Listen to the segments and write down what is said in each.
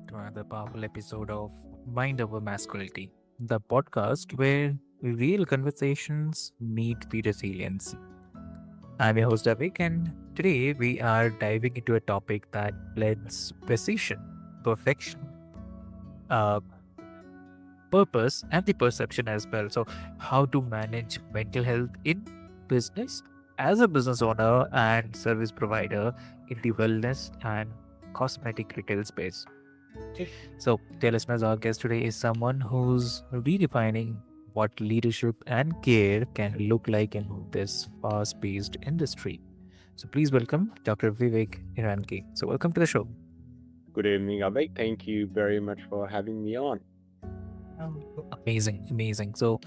to another powerful episode of Mind Over Masculinity, the podcast where real conversations meet the resilience. I'm your host, Vivek, and today we are diving into a topic that blends precision, perfection, uh, purpose, and the perception as well. So, how to manage mental health in business as a business owner and service provider in the wellness and cosmetic retail space. So, dear listeners, our guest today is someone who's redefining what leadership and care can look like in this fast paced industry. So, please welcome Dr. Vivek Iranki. So, welcome to the show. Good evening, Avik. Thank you very much for having me on. Amazing, amazing. So,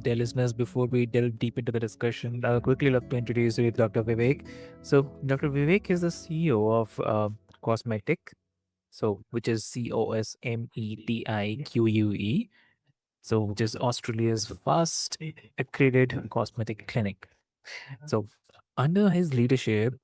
dear listeners, before we delve deep into the discussion, I'll quickly like to introduce you with Dr. Vivek. So, Dr. Vivek is the CEO of Cosmetic, so which is Cosmetiquue. So which is Australia's first accredited cosmetic clinic. So under his leadership,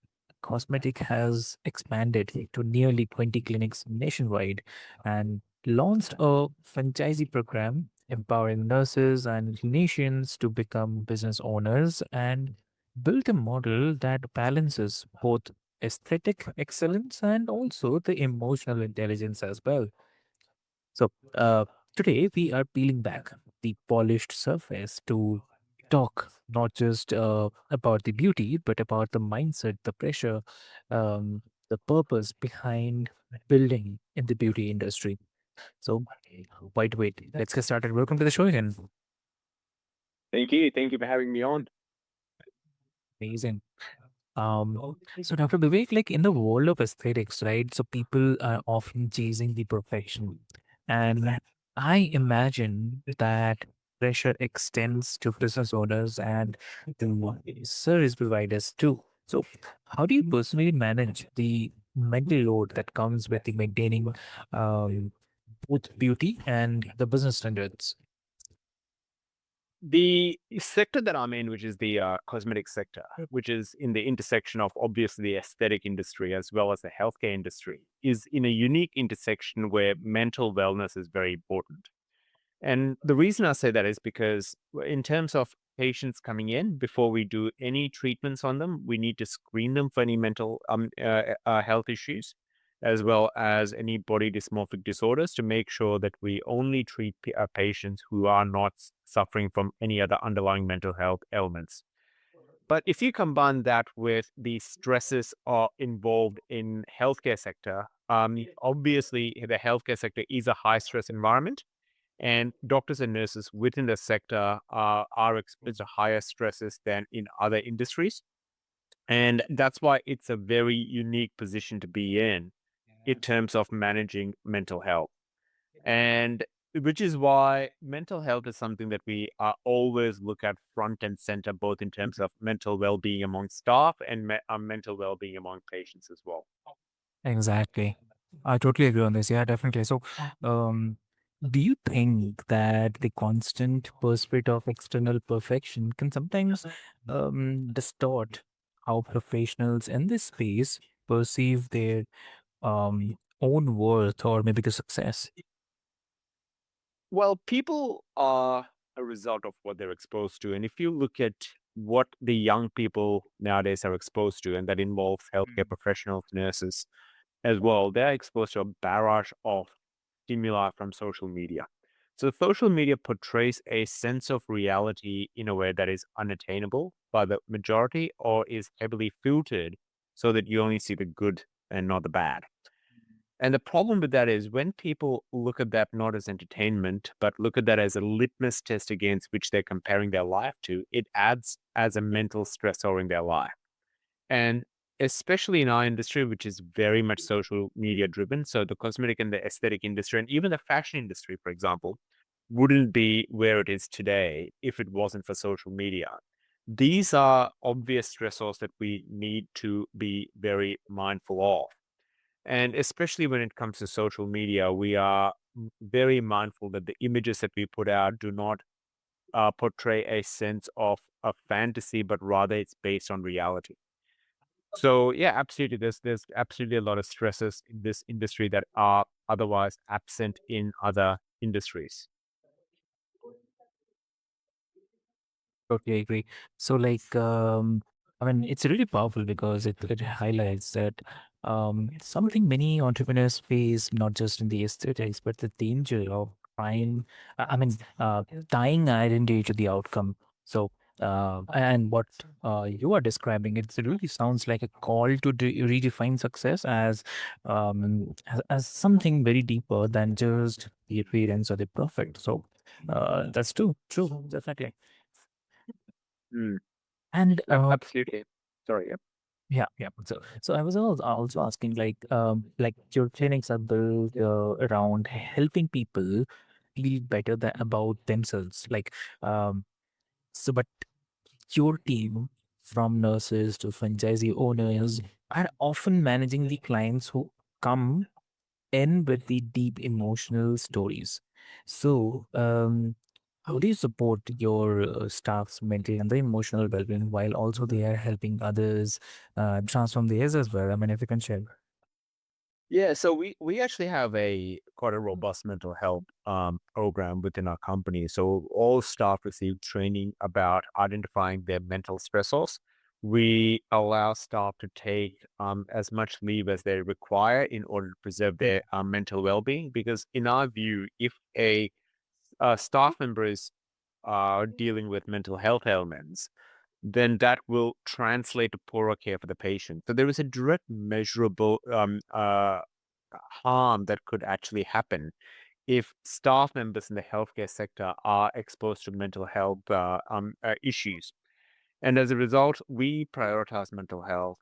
Cosmetic has expanded to nearly 20 clinics nationwide and launched a franchisee program empowering nurses and clinicians to become business owners and built a model that balances both aesthetic excellence and also the emotional intelligence as well. So, today we are peeling back the polished surface to talk not just about the beauty, but about the mindset, the pressure, the purpose behind building in the beauty industry. So, wait, let's get started. Welcome to the show again. Thank you. Thank you for having me on. Amazing. So Dr. Vivek, like in the world of aesthetics, right? So people are often chasing the perfection. And I imagine that pressure extends to business owners and to service providers too. So how do you personally manage the mental load that comes with the maintaining um, both beauty and the business standards? The sector that I'm in, which is the cosmetic sector, which is in the intersection of obviously the aesthetic industry as well as the healthcare industry, is in a unique intersection where mental wellness is very important. And the reason I say that is because, in terms of patients coming in, before we do any treatments on them, we need to screen them for any mental health issues, as well as any body dysmorphic disorders, to make sure that we only treat patients who are not suffering from any other underlying mental health ailments. But if you combine that with the stresses are involved in healthcare sector, obviously the healthcare sector is a high stress environment, and doctors and nurses within the sector are exposed to higher stresses than in other industries. And that's why it's a very unique position to be in terms of managing mental health. And which is why mental health is something that we always look at front and center, both in terms of mental well-being among staff and mental well-being among patients as well. Exactly. I totally agree on this. Yeah, definitely. So, um, do you think that the constant pursuit of external perfection can sometimes distort how professionals in this space perceive their own worth or maybe the success? Well, people are a result of what they're exposed to. And if you look at what the young people nowadays are exposed to, and that involves healthcare professionals, nurses as well, they're exposed to a barrage of stimuli from social media. So social media portrays a sense of reality in a way that is unattainable by the majority, or is heavily filtered so that you only see the good and not the bad. And the problem with that is, when people look at that not as entertainment, but look at that as a litmus test against which they're comparing their life to, it adds as a mental stressor in their life. And especially in our industry, which is very much social media driven. So the cosmetic and the aesthetic industry, and even the fashion industry, for example, wouldn't be where it is today if it wasn't for social media. These are obvious stressors that we need to be very mindful of. And especially when it comes to social media, we are very mindful that the images that we put out do not portray a sense of a fantasy, but rather it's based on reality. So yeah, absolutely. There's absolutely a lot of stresses in this industry that are otherwise absent in other industries. Totally agree. So, I mean, it's really powerful because it highlights that something many entrepreneurs face, not just in the aesthetics, but the danger of trying, I mean, tying identity to the outcome. So, and what you are describing, it really sounds like a call to redefine success as something very deeper than just the appearance or the profit. So, that's true, definitely. Mm, And absolutely. Sorry. Yeah. yeah. So I was also asking, like your clinics are built around helping people feel better about themselves. But your team, from nurses to franchisee owners, are often managing the clients who come end with the deep emotional stories. So, how do you support your staff's mental and the emotional well-being while also they are helping others transform theirs as well? I mean, if you can share. Yeah, so we actually have a quite a robust mental health program within our company. So all staff receive training about identifying their mental stressors. We allow staff to take as much leave as they require in order to preserve their mental well-being. Because in our view, if a staff member is dealing with mental health ailments, then that will translate to poorer care for the patient. So there is a direct measurable harm that could actually happen if staff members in the healthcare sector are exposed to mental health issues. And as a result, we prioritize mental health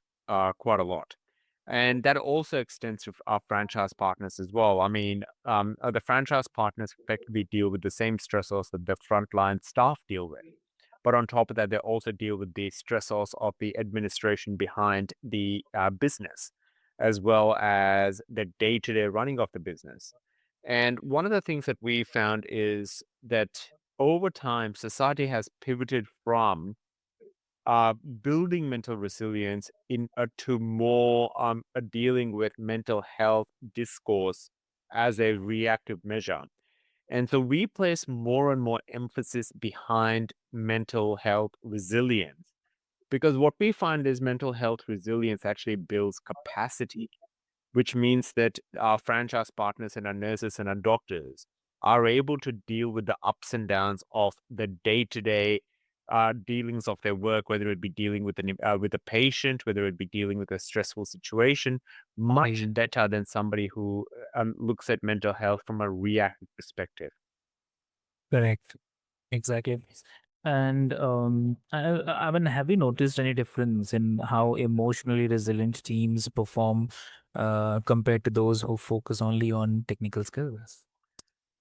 quite a lot. And that also extends to our franchise partners as well. I mean, the franchise partners effectively deal with the same stressors that the frontline staff deal with. But on top of that, they also deal with the stressors of the administration behind the business, as well as the day to day running of the business. And one of the things that we found is that over time, society has pivoted from building mental resilience to more dealing with mental health discourse as a reactive measure. And so we place more and more emphasis behind mental health resilience because what we find is mental health resilience actually builds capacity, which means that our franchise partners and our nurses and our doctors are able to deal with the ups and downs of the day-to-day dealings of their work, whether it be dealing with a patient, whether it be dealing with a stressful situation, much better than somebody who looks at mental health from a reactive perspective. Correct. Exactly. And I mean, have you noticed any difference in how emotionally resilient teams perform compared to those who focus only on technical skills?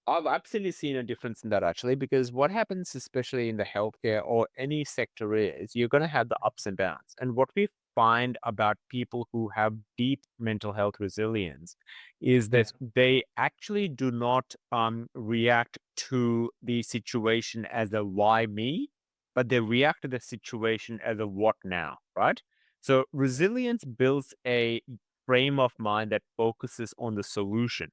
I've absolutely seen a difference in that actually, because what happens, especially in the healthcare or any sector, is you're going to have the ups and downs. And what we find about people who have deep mental health resilience is that Yes. they actually do not react to the situation as a why me, but they react to the situation as a what now, right? So resilience builds a frame of mind that focuses on the solution.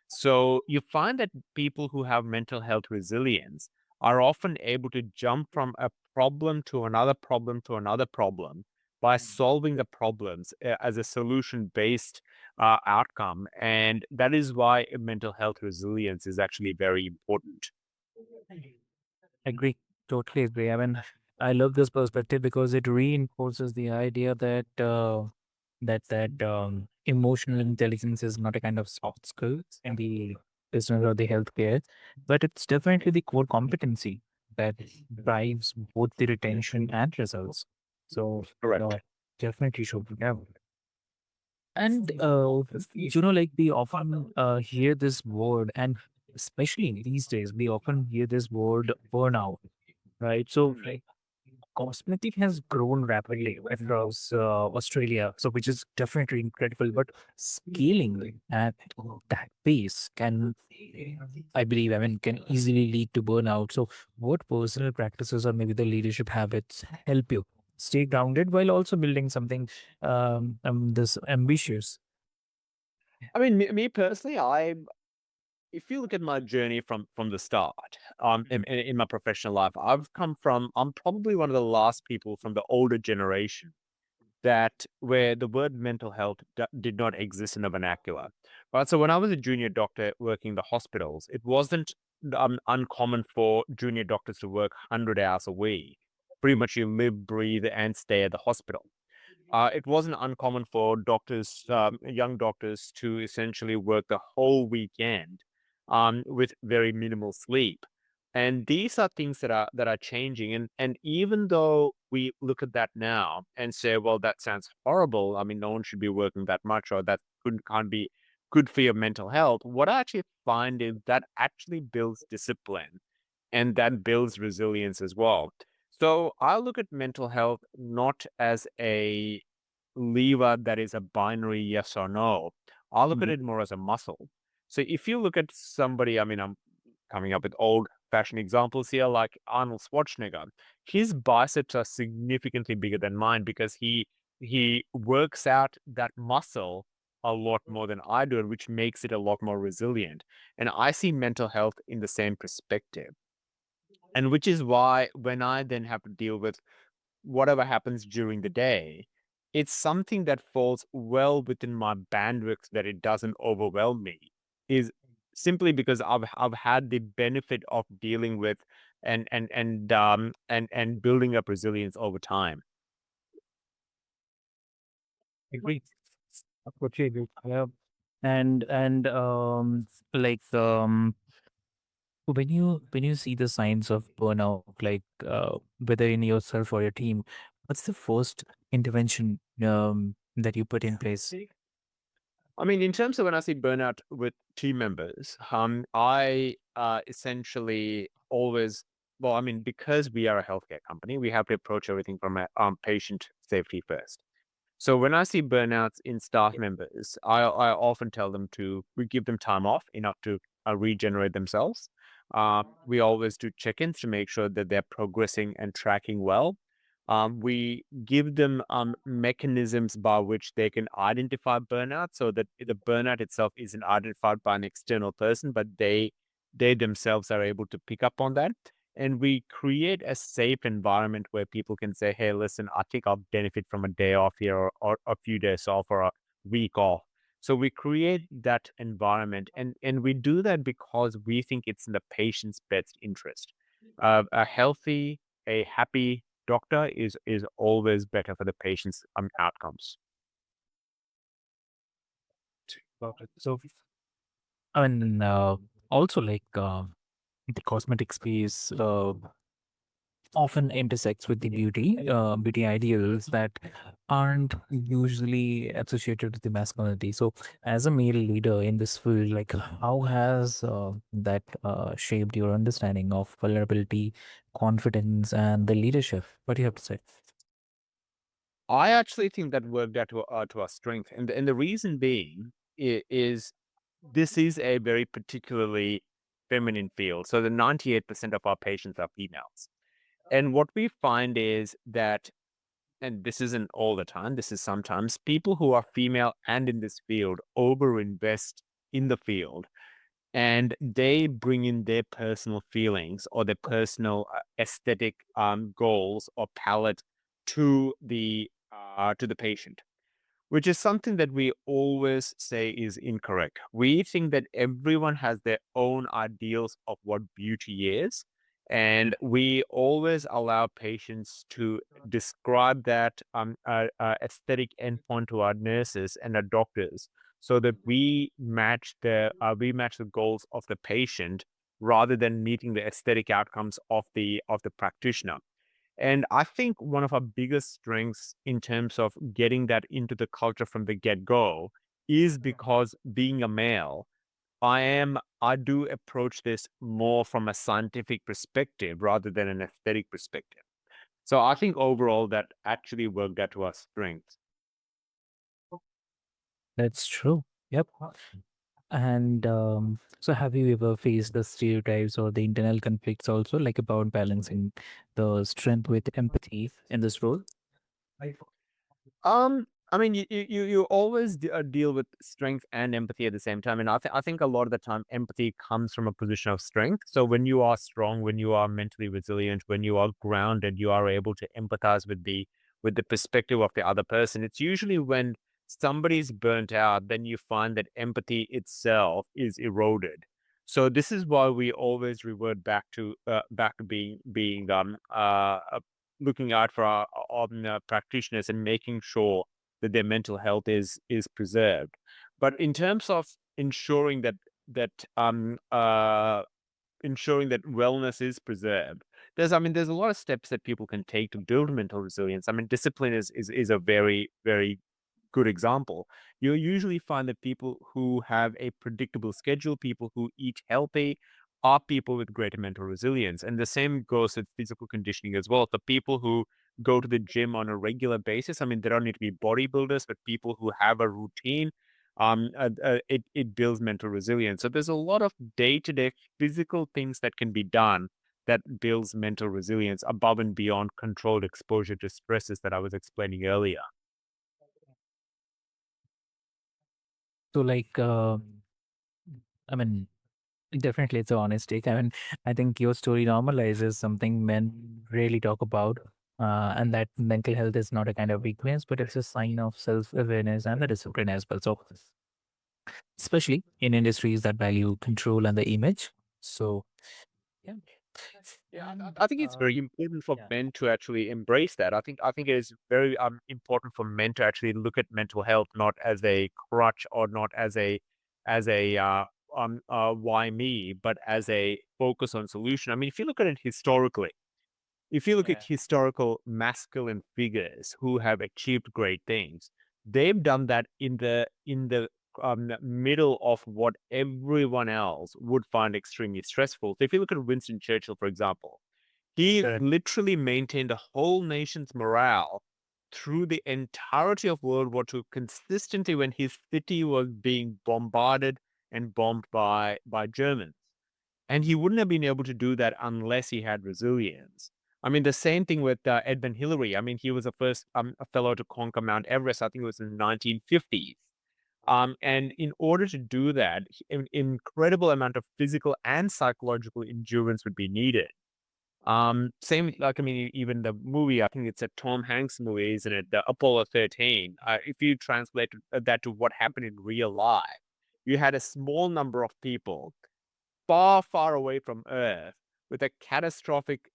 So you find that people who have mental health resilience are often able to jump from a problem to another problem to another problem by solving the problems as a solution based outcome. And that is why mental health resilience is actually very important. Agree. Totally agree. I mean, I love this perspective because it reinforces the idea that emotional intelligence is not a kind of soft skill in the business or the healthcare, but it's definitely the core competency that drives both the retention and results. So, Correct. definitely should have. And like we often hear this word, and especially these days, we often hear this word burnout, right? So, like, Cosmetic has grown rapidly across Australia, so which is definitely incredible. But scaling at that pace can, I believe, I mean, can easily lead to burnout. So, what personal practices or maybe the leadership habits help you stay grounded while also building something this ambitious? I mean, me personally, if you look at my journey from the start, in my professional life, I'm probably one of the last people from the older generation that where the word mental health did not exist in the vernacular. Right. So when I was a junior doctor working in the hospitals, it wasn't uncommon for junior doctors to work 100 hours a week. Pretty much you live, breathe, and stay at the hospital. It wasn't uncommon for doctors, young doctors, to essentially work the whole weekend with very minimal sleep. And these are things that are changing. And even though we look at that now and say, well, that sounds horrible. I mean, no one should be working that much, or that can't be good for your mental health. What I actually find is that actually builds discipline and that builds resilience as well. So I look at mental health not as a lever that is a binary yes or no. I look at Mhm. it more as a muscle. So if you look at somebody, I mean, I'm coming up with old fashioned examples here, like Arnold Schwarzenegger. His biceps are significantly bigger than mine because he works out that muscle a lot more than I do, and which makes it a lot more resilient. And I see mental health in the same perspective. And which is why when I then have to deal with whatever happens during the day, it's something that falls well within my bandwidth that it doesn't overwhelm me. Is simply because I've had the benefit of dealing with and building up resilience over time. Agree. Absolutely agree. Yeah. And like when you see the signs of burnout, like whether in yourself or your team, what's the first intervention that you put in place? I mean, in terms of when I see burnout with team members, I essentially always, well, I mean, because we are a healthcare company, we have to approach everything from a patient safety first. So when I see burnouts in staff members, I often tell them to we give them time off enough to regenerate themselves. We always do check-ins to make sure that they're progressing and tracking well. We give them mechanisms by which they can identify burnout, so that the burnout itself isn't identified by an external person, but they themselves are able to pick up on that. And we create a safe environment where people can say, hey, listen, I think I'll benefit from a day off here, or a few days off, or a week off. So we create that environment, and we do that because we think it's in the patient's best interest. A healthy, a happy doctor is always better for the patient's outcomes. Got it. So, I mean, also like the cosmetic space often intersects with the beauty ideals that aren't usually associated with the masculinity. So, as a male leader in this field, like how has that shaped your understanding of vulnerability, confidence, and the leadership? What do you have to say? I actually think that worked out to our strength, and the reason being is this is a very particularly feminine field. So the 98% of our patients are females. And what we find is that, and this isn't all the time, this is sometimes people who are female and in this field overinvest in the field, and they bring in their personal feelings or their personal aesthetic goals or palette to the patient, which is something that we always say is incorrect. We think that everyone has their own ideals of what beauty is. And we always allow patients to describe that aesthetic endpoint to our nurses and our doctors, so that we match the goals of the patient rather than meeting the aesthetic outcomes of the practitioner. And I think one of our biggest strengths in terms of getting that into the culture from the get-go is because being a male, I do approach this more from a scientific perspective rather than an aesthetic perspective. So I think overall that actually worked out to our strengths. That's true. Yep. And so, have you ever faced the stereotypes or the internal conflicts also, like about balancing the strength with empathy in this role? Um, I mean, you always deal with strength and empathy at the same time, and I think a lot of the time empathy comes from a position of strength. So when you are strong, when you are mentally resilient, when you are grounded, you are able to empathize with the perspective of the other person. It's usually when somebody's burnt out, then you find that empathy itself is eroded. So this is why we always revert back to being looking out for our practitioners and making sure that their mental health is preserved. But in terms of ensuring that um uh ensuring that wellness is preserved, there's a lot of steps that people can take to build mental resilience. I mean, discipline is a very good example. You'll usually find that people who have a predictable schedule, people who eat healthy, are people with greater mental resilience. And the same goes with physical conditioning as well. The people who go to the gym on a regular basis, I mean, they don't need to be bodybuilders, but people who have a routine, it builds mental resilience. So there's a lot of day-to-day physical things that can be done that builds mental resilience above and beyond controlled exposure to stresses that I was explaining earlier. So, like, I mean, definitely it's a honest take. I mean, I think your story normalizes something men rarely talk about, and that mental health is not a kind of weakness, but it's a sign of self awareness and the discipline as well. So, especially in industries that value control and the image. So, yeah. Yeah, And I think it's very important for yeah. men to actually embrace that. I think it is very important for men to actually look at mental health not as a crutch or not as a why me, but as a focus on solution. I mean, if you look at it historically, if you look at Yeah. historical masculine figures who have achieved great things, they've done that in the middle of what everyone else would find extremely stressful. So if you look at Winston Churchill, for example, he Correct. literally maintained a whole nation's morale through the entirety of World War II, consistently when his city was being bombarded and bombed by Germans. And he wouldn't have been able to do that unless he had resilience. I mean, the same thing with Edmund Hillary. I mean, he was the first a fellow to conquer Mount Everest. I think it was in the 1950s. And in order to do that, an incredible amount of physical and psychological endurance would be needed. Same like I mean, even the movie, I think it's a Tom Hanks movie, isn't it? The Apollo 13. If you translate that to what happened in real life, you had a small number of people far, far away from Earth with a catastrophic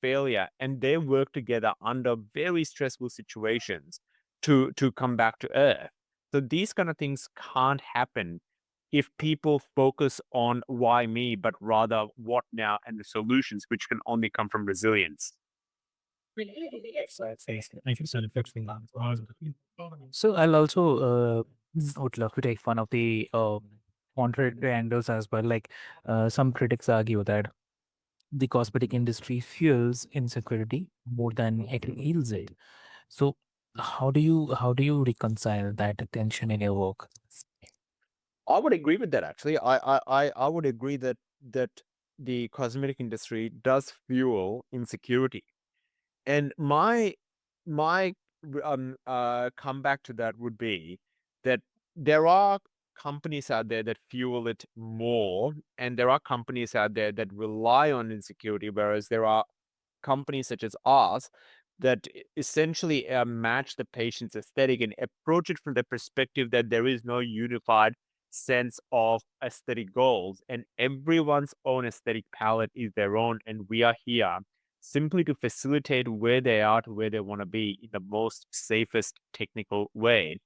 failure, and they work together under very stressful situations to come back to Earth. So these kind of things can't happen if people focus on why me, but rather what now and the solutions, which can only come from resilience. So I'll also would love to take one of the contrary angles as well. Like some critics argue that the cosmetic industry fuels insecurity more than it heals it. So how do you reconcile that tension in your work? I would agree with that actually. I would agree that the cosmetic industry does fuel insecurity. And my comeback to that would be that there are companies out there that fuel it more, and there are companies out there that rely on insecurity, whereas there are companies such as ours that essentially match the patient's aesthetic and approach it from the perspective that there is no unified sense of aesthetic goals, and everyone's own aesthetic palette is their own, and we are here simply to facilitate where they are to where they want to be in the most safest technical way.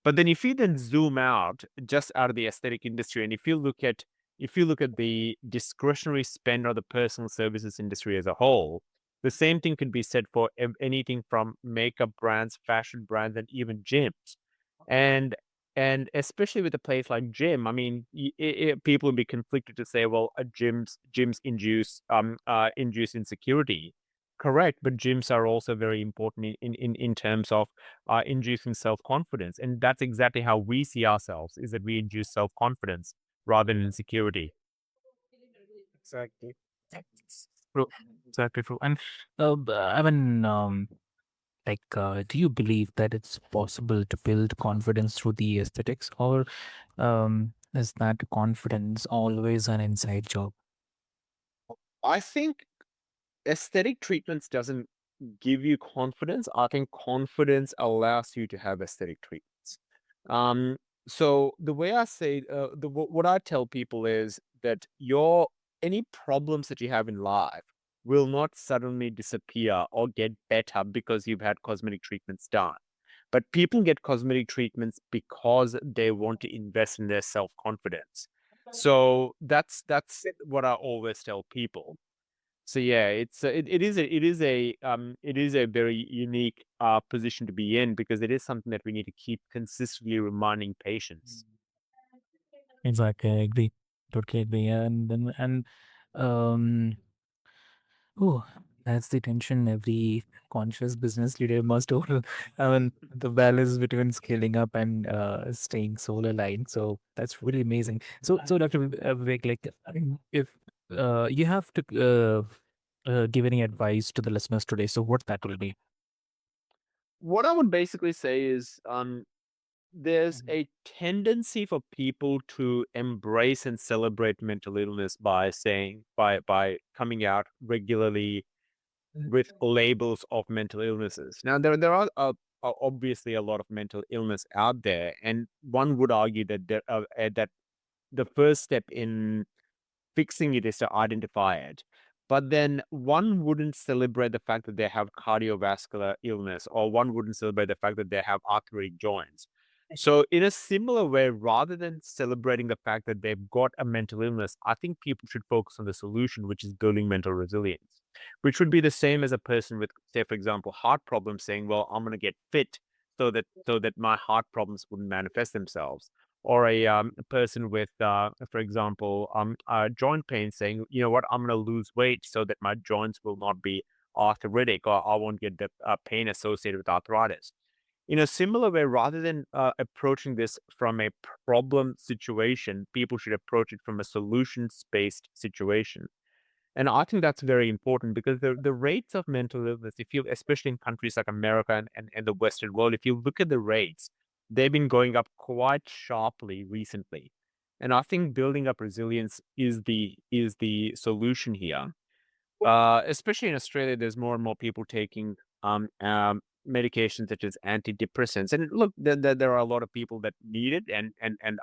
But then if you then zoom out just out of the aesthetic industry, and if you look at the discretionary spend of the personal services industry as a whole, the same thing could be said for anything from makeup brands, fashion brands, and even gyms. And and especially with a place like gym, I mean, people would be conflicted to say, well, gyms induce insecurity. Correct, but gyms are also very important in terms of inducing self confidence, and that's exactly how we see ourselves: is that we induce self confidence rather than insecurity. Exactly. True. Exactly true. And I mean, Like, do you believe that it's possible to build confidence through the aesthetics, or is that confidence always an inside job? I think aesthetic treatments doesn't give you confidence. I think confidence allows you to have aesthetic treatments. Um, so the way I say, what I tell people is that your any problems that you have in life will not suddenly disappear or get better because you've had cosmetic treatments done. But people get cosmetic treatments because they want to invest in their self confidence. So that's what I always tell people. So yeah, it is a very unique position to be in because it is something that we need to keep consistently reminding patients. Exactly, I agree. Totally agree. Um, oh, that's the tension every conscious business leader must hold. I mean, the balance between scaling up and staying soul aligned. So that's really amazing. So Dr. Vivek, like, if you have to give any advice to the listeners today, so what that will be? What I would basically say is there's a tendency for people to embrace and celebrate mental illness by saying by coming out regularly with labels of mental illnesses. Now are obviously a lot of mental illness out there, and one would argue that that the first step in fixing it is to identify it. But then one wouldn't celebrate the fact that they have cardiovascular illness, or one wouldn't celebrate the fact that they have arthritic joints. So, in a similar way, rather than celebrating the fact that they've got a mental illness, I think people should focus on the solution, which is building mental resilience, which would be the same as a person with, say, for example, heart problems saying, "Well, I'm going to get fit so that my heart problems wouldn't manifest themselves." Or a person with, for example, joint pain saying, you know what, I'm going to lose weight so that my joints will not be arthritic or I won't get the pain associated with arthritis. In a similar way, rather than approaching this from a problem situation, people should approach it from a solutions based situation. And I think that's very important because the rates of mental illness, if you, especially in countries like America and the Western world, if you look at the rates, they've been going up quite sharply recently. And I think building up resilience is the solution here. Especially in Australia, there's more and more people taking medications such as antidepressants. And look, there are a lot of people that need it, and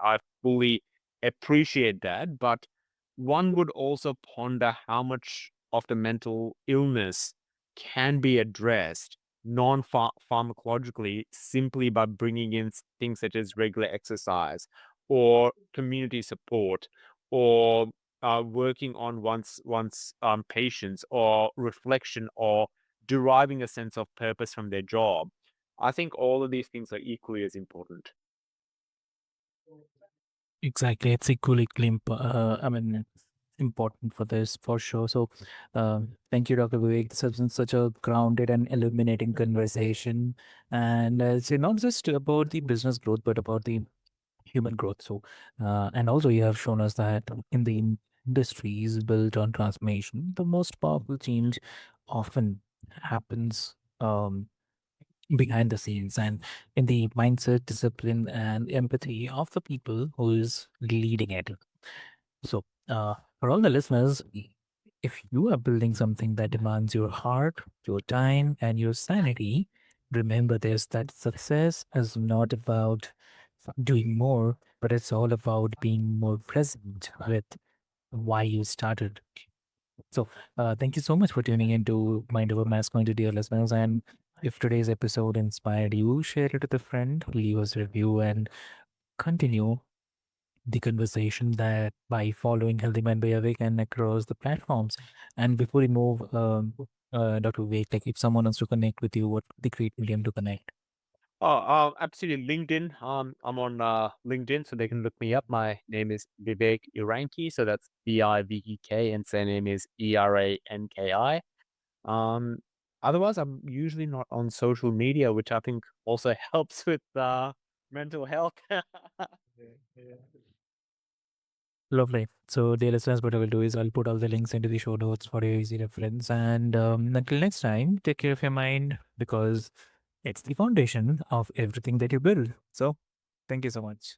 I fully appreciate that. But one would also ponder how much of the mental illness can be addressed non-pharmacologically simply by bringing in things such as regular exercise or community support or working on one's patience or reflection or deriving a sense of purpose from their job. I think all of these things are equally as important. Exactly, it's equally I mean, important for this for sure. So, thank you, Dr. Vivek. This has been such a grounded and illuminating conversation, and it's not just about the business growth, but about the human growth. So, and also you have shown us that in the industries built on transformation, the most powerful change often happens. Behind the scenes and in the mindset, discipline, and empathy of the people who is leading it. So, for all the listeners, if you are building something that demands your heart, your time, and your sanity, remember this, that success is not about doing more, but it's all about being more present with why you started. So, thank you so much for tuning into Mind Over Masculinity, dear listeners. And if today's episode inspired you, share it with a friend, leave us a review, and continue the conversation that by following Healthy Mind by Avik and across the platforms. And before we move, Dr. Vivek, like if someone wants to connect with you, what the great medium to connect? Oh, absolutely. LinkedIn. I'm on LinkedIn, so they can look me up. My name is Vivek Iranki, so that's Vivek, and surname is Eranki. Um, Otherwise, I'm usually not on social media, which I think also helps with mental health. Lovely. So, dear listeners, what I will do is I'll put all the links into the show notes for your easy reference. And until next time, take care of your mind because It's the foundation of everything that you build. So, thank you so much.